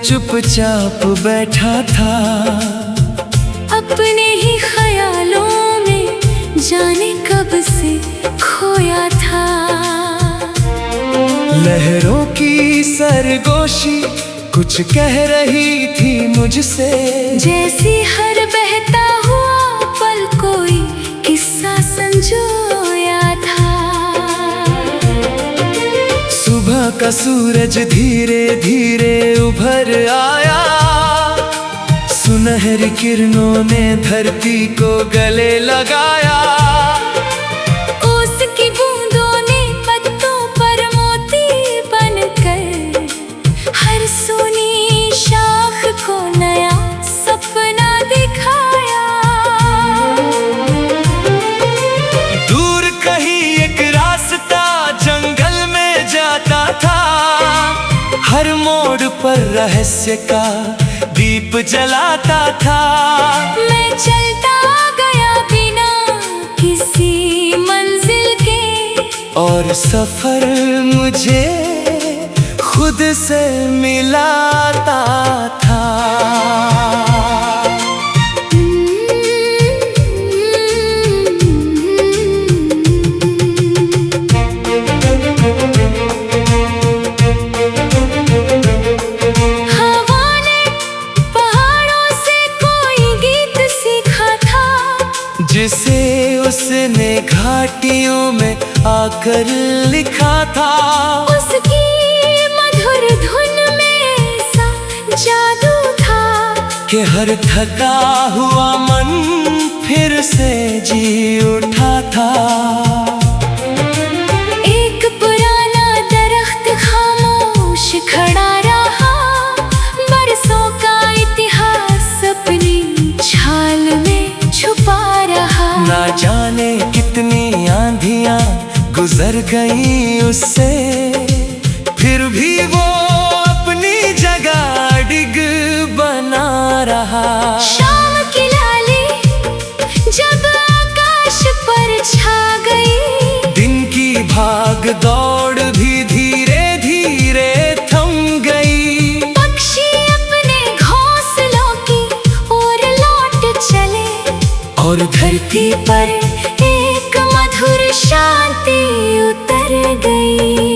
चुपचाप बैठा था, अपने ही ख्यालों में जाने कब से खोया था। लहरों की सरगोशी कुछ कह रही थी मुझसे, जैसी हर बहता हुआ पल कोई किस्सा संजोया था। सुबह का सूरज धीरे धीरे उभर आया, सुनहरी किरणों ने धरती को गले लगाया। उसकी बूंदों ने पत्तों पर मोती बनकर हर सोनी शाख को नया सपना दिखाया। दूर कहीं एक रास्ता जंगल में जाता था, हर मोड़ पर रहस्य का दीप जलाता था। मैं चलता गया बिना किसी मंजिल के, और सफर मुझे खुद से मिलाता था। जिसे उसने घाटियों में आकर लिखा था, उसकी मधुर धुन में सा जादू था कि हर थका हुआ मन फिर से जी उठा था। एक पुराना दरख्त खामोश खड़ा रहा, बरसों का इतिहास अपनी छाल में छुपा रहा। ना जाने कितनी आंधियां गुजर गई उससे, फिर भी वो अपनी जगह डिग बना रहा। शाम की लाली जब आकाश पर छा गई, दिन की भाग दौड़ भी धीरे धीरे थम गई। पक्षी अपने घोंसलों की ओर लौट चले, और धरती पर एक मधुर शांति उतर गई।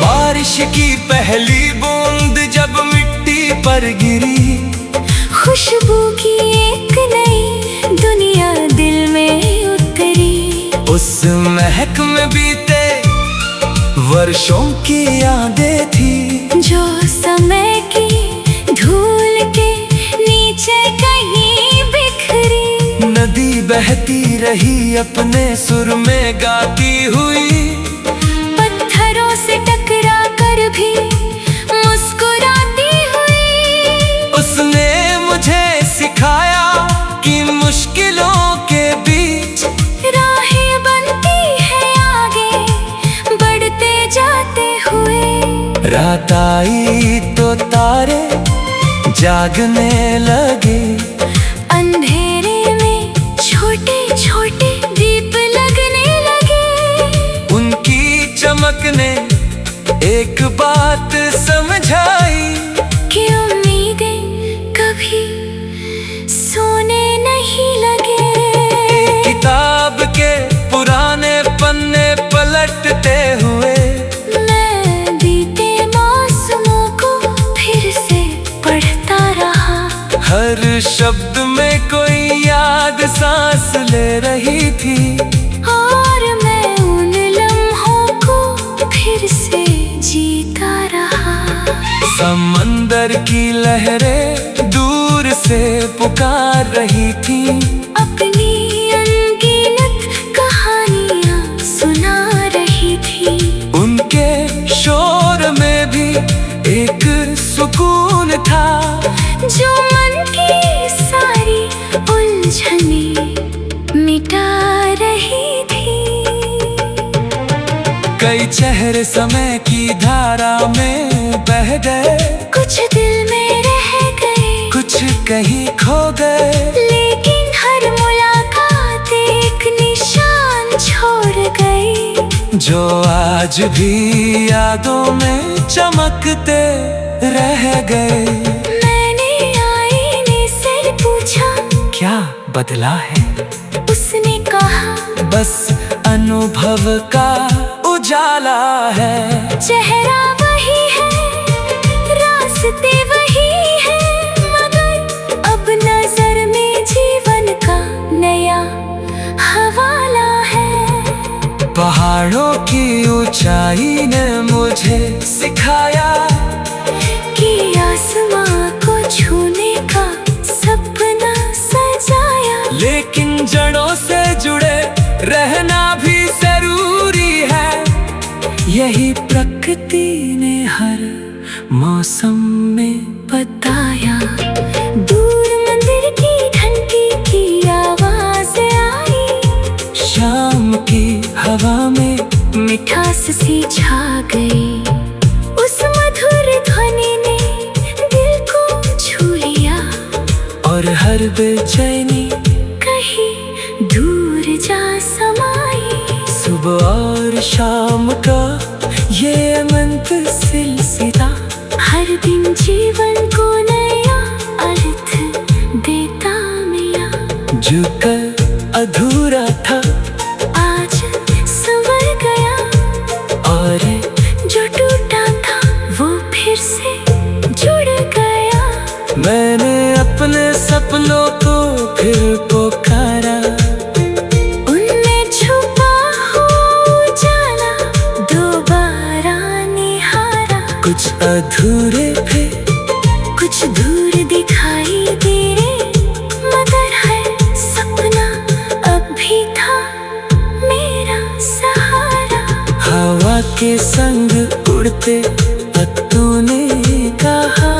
बारिश की पहली बूंद जब मिट्टी पर गिरी, खुशबू की एक नई दुनिया दिल में उतरी। उस महक में बीते वर्षों की यादें थी, जो समय की धूल के नीचे कहीं बिखरी। नदी बहती रही अपने सुर में गाती हुई, पत्थरों से टकरा कर भी मुस्कुराती हुई। उसने मुझे सिखाया कि मुश्किलों के बीच राहें बनती है आगे बढ़ते जाते हुए। रात आई तो तारे जागने लगे, अंधेरे में छोटे छोटे दीप लगने लगे। उनकी चमक ने एक बात समझाई कि उम्मीदें कभी सोने नहीं लगे। किताब के पुराने पन्ने पलटते हुए, मैं बीते मौसमों को फिर से पढ़ता रहा। हर शब्द में कोई याद सांस ले रही थी, और मैं उन लम्हों को फिर से जीता रहा। समंदर की लहरें दूर से पुकार रही थी, अपनी अनगिनत कहानियां सुना रही थी। उनके शोर में भी एक सुकून था, जो मन की सारी उलझने मिटा रही थी। कई चेहरे समय की धारा में बह गए, कुछ दिल में रह गए, कुछ कहीं खो गए। लेकिन हर मुलाकात एक निशान छोड़ गई। जो आज भी यादों में चमकते रह गए। मैंने आईने से पूछा, क्या बदला है? उसने कहा, बस अनुभव का उजाला है। चेहरा वही है, रास्ते वही है, मगर अब नजर में जीवन का नया हवाला है। पहाड़ों की ऊंचाई ने मुझे सिखाया कि आसमां को छूने का सपना सजाया। लेकिन जड़ों से जुड़े रहना भी जरूरी है। यही प्रकृति ने हर मौसम में बताया। दूर मंदिर की घंटी की आवाज आई, शाम की हवा में मिठास सी छा गई। उस मधुर ध्वनि ने दिल को छू लिया, और हर बेचैनी कहीं दूर जा समाई। सुबह और शाम का ये अनंत सिलसिला हर दिन जीवन को नया अर्थ देता मिला। जो कल अधूरा था आज संवर गया, और जो टूटा था वो फिर से जुड़ गया। मैंने अपने सपनों को फिर पुकारा। उनमें छुपा हुआ उजाला दोबारा निहारा। कुछ अधूरे थे, कुछ दूर दिखाई दे रहे, मगर है सपना अब भी था मेरा सहारा। हवा के संग उड़ते पत्तों ने कहा,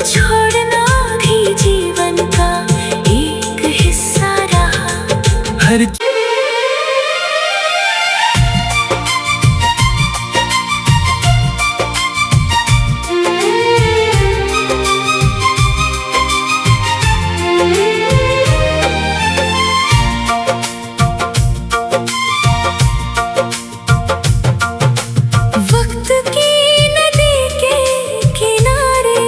छोड़ना भी जीवन का एक हिस्सा रहा। हर वक्त की नदी के किनारे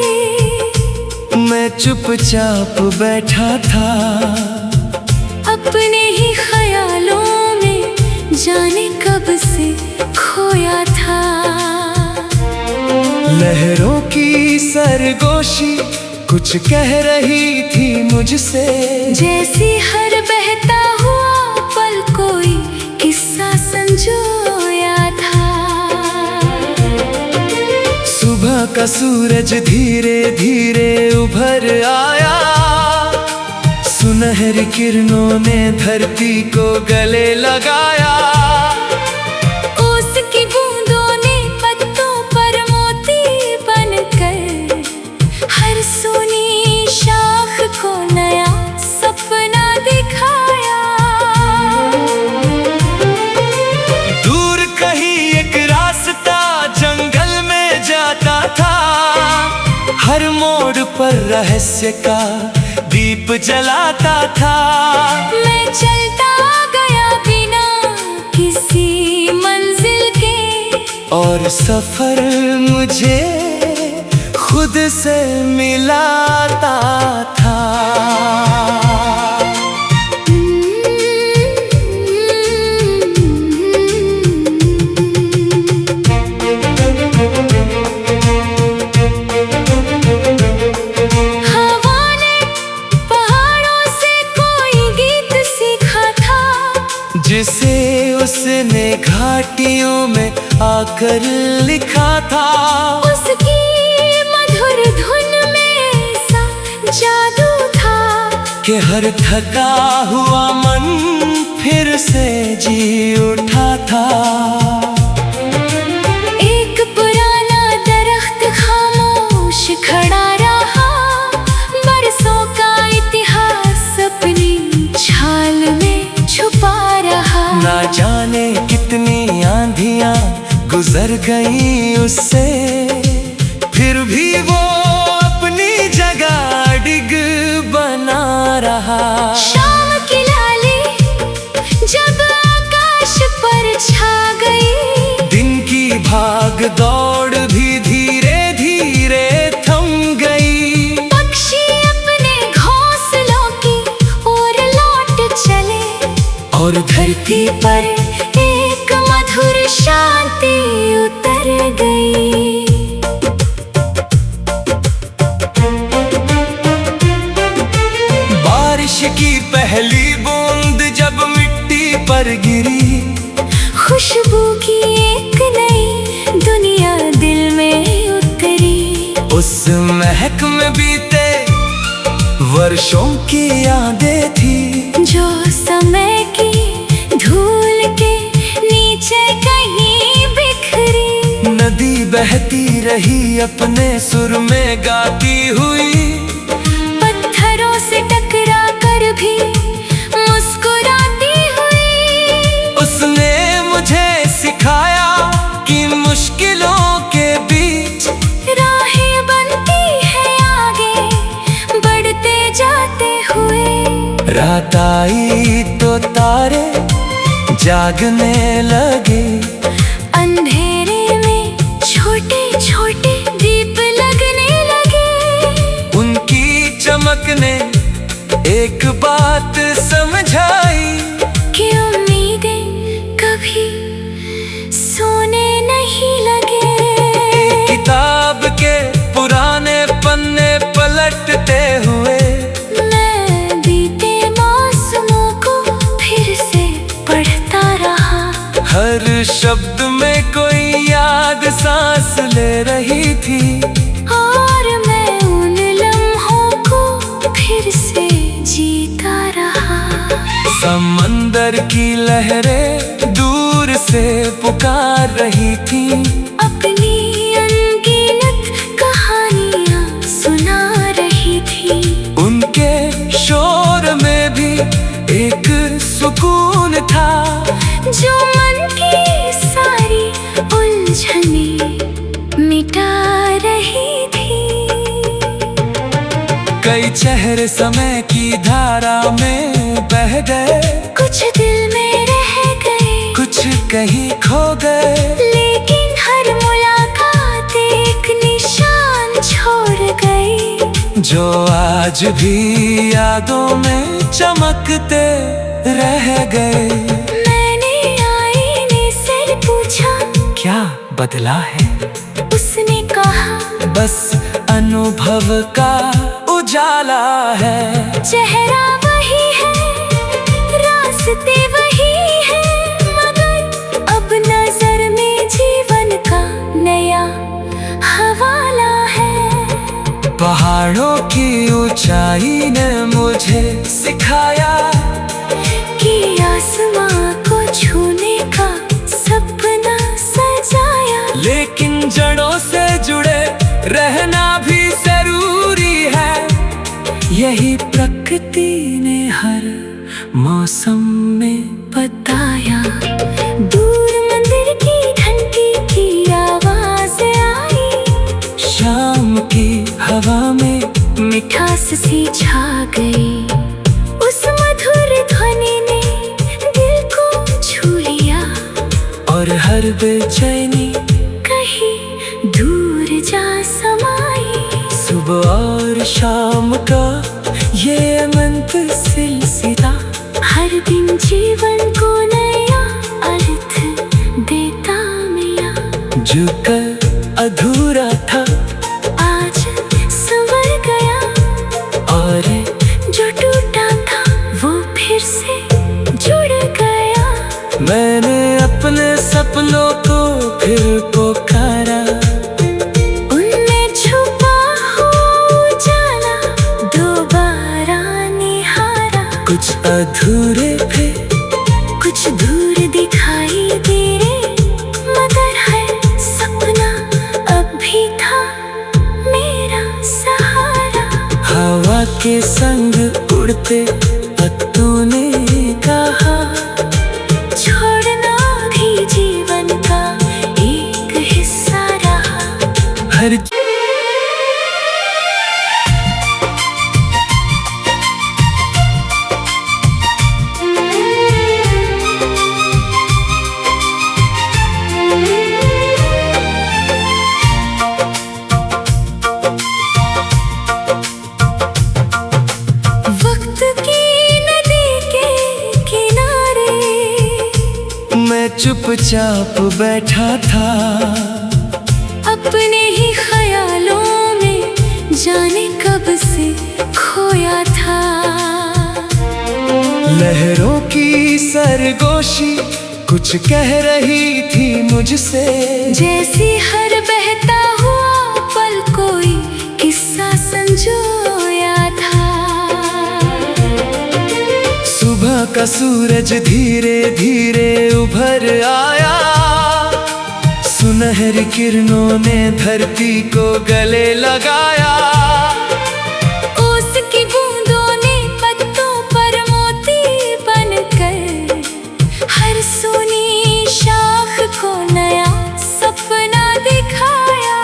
मैं चुपचाप बैठा था। अपने ही ख्यालों में जाने कब से खोया था। लहरों की सरगोशी कुछ कह रही थी मुझसे। जैसी हर बहता हुआ पल कोई किस्सा संजोया था। सुबह का सूरज धीरे धीरे उभर आया। सुनहरी किरणों ने धरती को गले लगाया। उसकी बूंदों ने पत्तों पर मोती बनकर हर सोनी शाख को नया सपना दिखाया। दूर कहीं एक रास्ता जंगल में जाता था। हर मोड़ पर रहस्य का दीप जलाता था। मैं चलता गया बिना किसी मंजिल के, और सफर मुझे खुद से मिलाता था। हवा ने पहाड़ों से कोई गीत सीखा था, जिसे उसने घाटियों में आकर लिखा था। उसकी मधुर धुन में सा जादू था कि हर थका हुआ मन फिर से जी उठा था। एक पुराना दरख्त खामोश खड़ा रहा, बरसों का इतिहास अपनी छाल में छुपा रहा। ना जाने कितनी आंधियां गुजर गई उससे, फिर भी वो अपनी जगह डिग बना रहा। शाम की लाली जब आकाश पर छा गई, दौड़ भी धीरे धीरे थम गई। पक्षी अपने घोंसलों की ओर लौट चले और धरती पर एक मधुर शांति उतर गई। बारिश की पहली बूंद जब मिट्टी पर गिरी, खुशबू की एक नई दुनिया दिल में उतरी। उस महक में बीते वर्षों की यादें थी, जो समय की धूल के नीचे कहीं बिखरी। नदी बहती रही अपने सुर में गाती हुई, पत्थरों से टकरा कर भी मुस्कुराती हुई। उसने मुझे सिखाया कि मुश्किलों के बीच राहें बनती है आगे बढ़ते जाते हुए। रात आई तो तारे जागने लगे, अंधेरे में छोटे छोटे दीप लगने लगे। उनकी चमक ने एक बात समझाई कि उम्मीदें कभी सोने नहीं लगे। किताब के पुराने पन्ने पलटते हुए मैं बीते मौसमों को फिर से पढ़ता रहा। हर शब्द में कोई याद सांस ले रही थी, और मैं उन लम्हों को फिर से जीता रहा। समंदर की लहरें दूर से पुकार रही थी, अपनी अनगिनत कहानियां सुना रही थी। उनके शोर में भी एक सुकून था, जो मन की सारी उलझने मिटा रही थी। कई चेहरे समय की धारा में बह गए, कुछ दिल में रह गए, कुछ कहीं खो गए। लेकिन हर मुलाकात एक निशान छोड़ गई, जो आज भी यादों में चमकते रह गए। मैंने आईने से पूछा, क्या बदला है? उसने कहा, बस अनुभव का उजाला है। चेहरा वही है, रास्ते वही है, मगर अब नजर में जीवन का नया हवाला है। पहाड़ों की ऊंचाई ने मुझे सिखाया कि आसमां को छूने का सपना सजाया। लेकिन जड़ों से जुड़े रहना भी जरूरी है, यही प्रकृति ने हर मौसम में बताया। दूर मंदिर की घंटी की आवाज आई, शाम की हवा में मिठास सी छा गई। उस मधुर ध्वनि ने दिल को छू लिया, और हर बेचैनी कहीं दूर जा समाई। सुबह और शाम का ये मंत्र सिलसिला हर दिन जीवन को नया अर्थ देता मिला। जो कल अधूरा था आज संवर गया, और जो टूटा था वो फिर से जुड़ गया। मैंने अपने सपनों को फिर पुकारा, उनमें छुपा हुआ उजाला दोबारा निहारा। कुछ अधूरे थे, कुछ दूर दिखाई दे रहे, मगर है सपना अब भी था मेरा सहारा। हवा के संग उड़ते पत्तों ने कहा, छोड़ना भी जीवन का एक हिस्सा रहा। हर चुपचाप बैठा था, अपने ही ख्यालों में जाने कब से खोया था। लहरों की सरगोशी कुछ कह रही थी मुझसे, जैसी हर बहता हुआ पल कोई किस्सा संजोया था। सुबह का सूरज धीरे धीरे उभर आया, सुनहरी किरणों ने धरती को गले लगाया। उसकी बूंदों ने पत्तों पर मोती बनकर हर सोनी शाख को नया सपना दिखाया।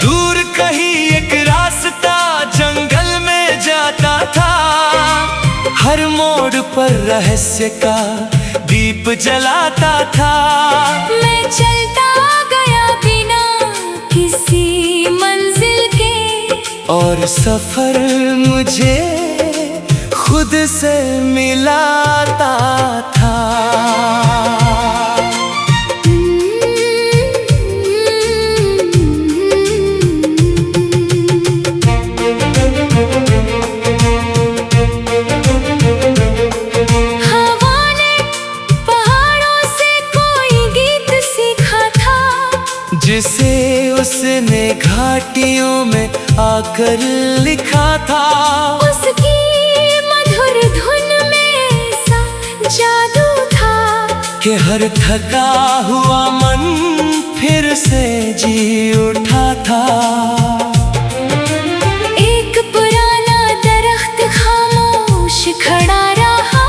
दूर कहीं एक रास्ता जंगल में जाता था, हर मोड़ पर रहस्य का दीप जलाता था। मैं चलता गया बिना किसी मंजिल के, और सफर मुझे खुद से मिलाता था। जिसे उसने घाटियों में आकर लिखा था, उसकी मधुर धुन में सा जादू था कि हर थका हुआ मन फिर से जी उठा था। एक पुराना दरख्त खामोश खड़ा रहा,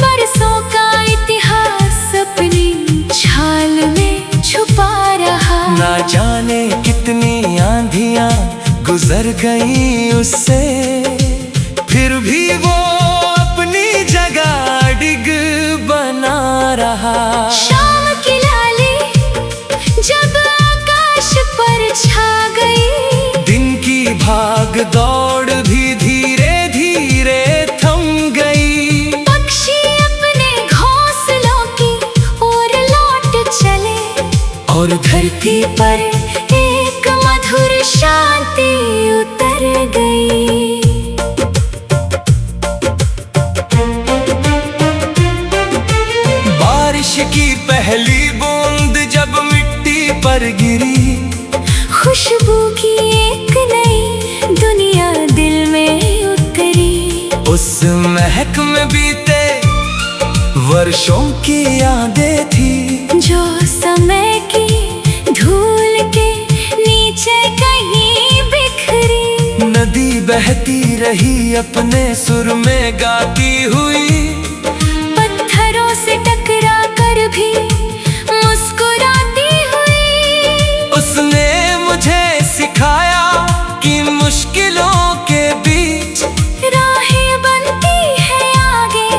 बरसों का इतिहास अपनी छाल में छुपा रहा। ना जाने कितनी आंधियां गुजर गई उससे, फिर भी वो अपनी जगह डिग बना रहा। शाम की लाली जब आकाश पर छा गई, दिन की भाग दौड़ भी धीरे धीरे थम गई। पक्षी अपने घोंसलों की ओर लौट चले, और धरती पर एक मधुर शांति उतर गई। बारिश की पहली बूंद जब मिट्टी पर गिरी, खुशबू की एक नई दुनिया दिल में उतरी। उस महक में बीते वर्षों की यादें थी, जो समय की धूल के नीचे कहीं बिखरी। नदी बहती रही अपने सुर में गाती हुई, पत्थरों से टकरा कर भी मुस्कुराती हुई। उसने मुझे सिखाया कि मुश्किलों के बीच राहें बनती है आगे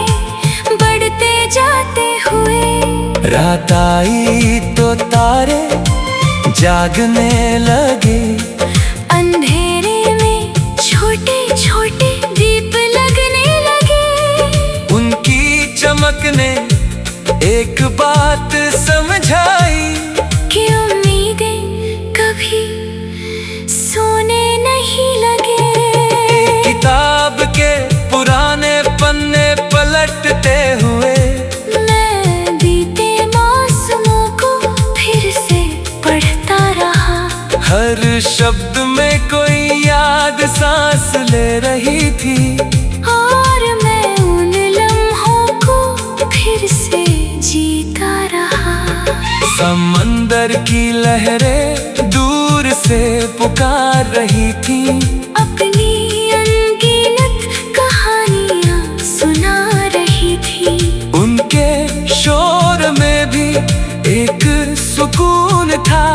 बढ़ते जाते हुए। रात आई तो तारे जागने लगे, अंधेरे में छोटे छोटे दीप लगने लगे। उनकी चमक ने एक बात समझाई कि उम्मीदें कभी सोने नहीं लगे। किताब के पुराने पन्ने पलटते हुए, मैं बीते मौसमों को फिर से पढ़ता रहा। हर शब्द में कोई याद सांस ले रही थी, और मैं उन लम्हों को फिर से जीता रहा। समंदर की लहरें दूर से पुकार रही थी, अपनी अनगिनत कहानियां सुना रही थी। उनके शोर में भी एक सुकून था,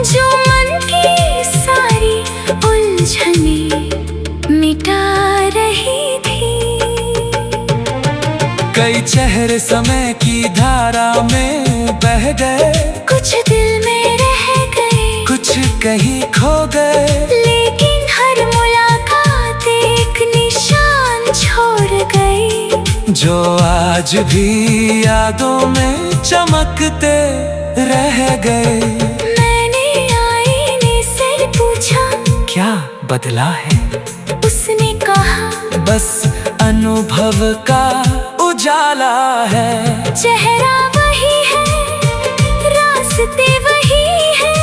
जो मन की सारी उलझने मिटा रही थी। कई चेहरे समय की धारा में बह गए, कुछ दिल में रह गए, कुछ कहीं खो गए। लेकिन हर मुलाकात एक निशान छोड़ गई। जो आज भी यादों में चमकते रह गए। मैंने आईने से पूछा, क्या बदला है? उसने कहा, बस अनुभव का उजाला है। चेहरा वही है, रास्ते वही है,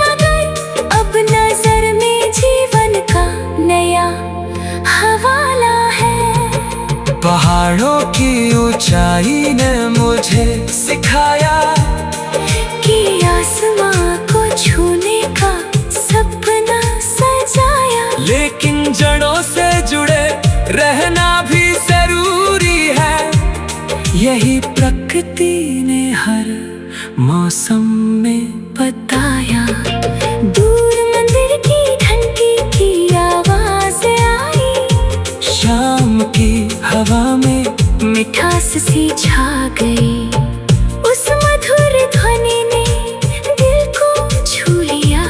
मगर अब नजर में जीवन का नया हवाला है। पहाड़ों की ऊंचाई ने मुझे सिखाया कि आसमां को छूने का सपना सजाया। लेकिन जड़ों से जुड़े रहना भी जरूरी है। यही प्रकृति ने हर मौसम में बताया। दूर मंदिर की घंटी की आवाज आई, शाम की हवा में मिठास सी छा गई। उस मधुर ध्वनि ने दिल को छू लिया,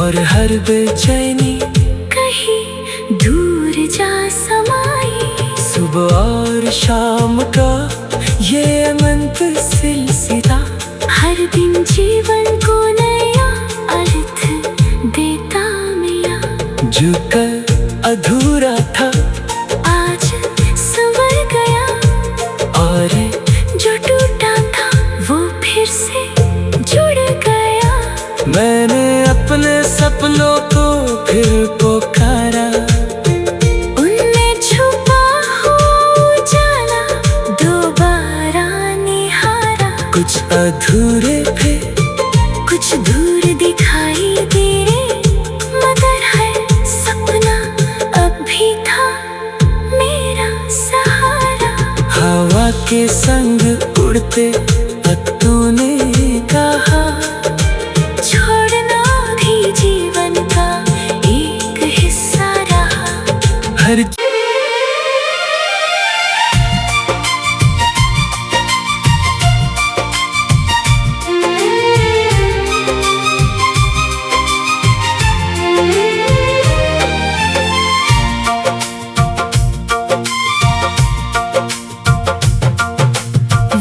और हर बेचैनी कहीं दूर जा समाई। सुबह और शाम का ये अनंत सिलसिला हर दिन जीवन को नया अर्थ देता मिला। जो कल अधूरा था आज संवर गया, और जो टूटा था वो फिर से जुड़ गया। मैंने अपने सपनों को फिर पुकारा। उनमें छुपा हुआ उजाला दोबारा निहारा। कुछ अधूरे थे, कुछ दूर दिखाई दे रहे, मगर है सपना अब भी था मेरा सहारा। हवा के संग उड़ते पत्तों ने कहा, छोड़ना भी जीवन का एक हिस्सा रहा। हर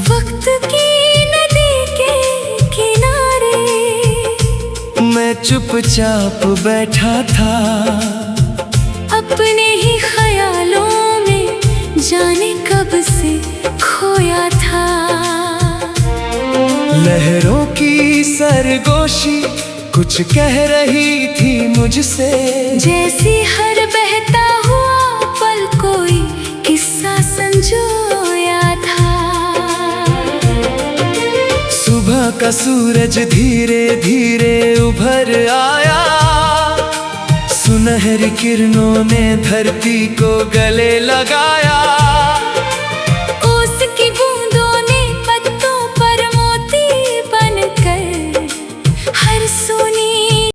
वक्त की नदी के किनारे मैं चुपचाप बैठा था, अपने ही ख्यालों में जाने कब से खोया था। लहरों की सरगोशी कुछ कह रही थी मुझसे, जैसी हर बहता हुआ पल कोई किस्सा संजोया था। सुबह का सूरज धीरे धीरे उभर आया, सुनहरी किरणों ने धरती को गले लगाया।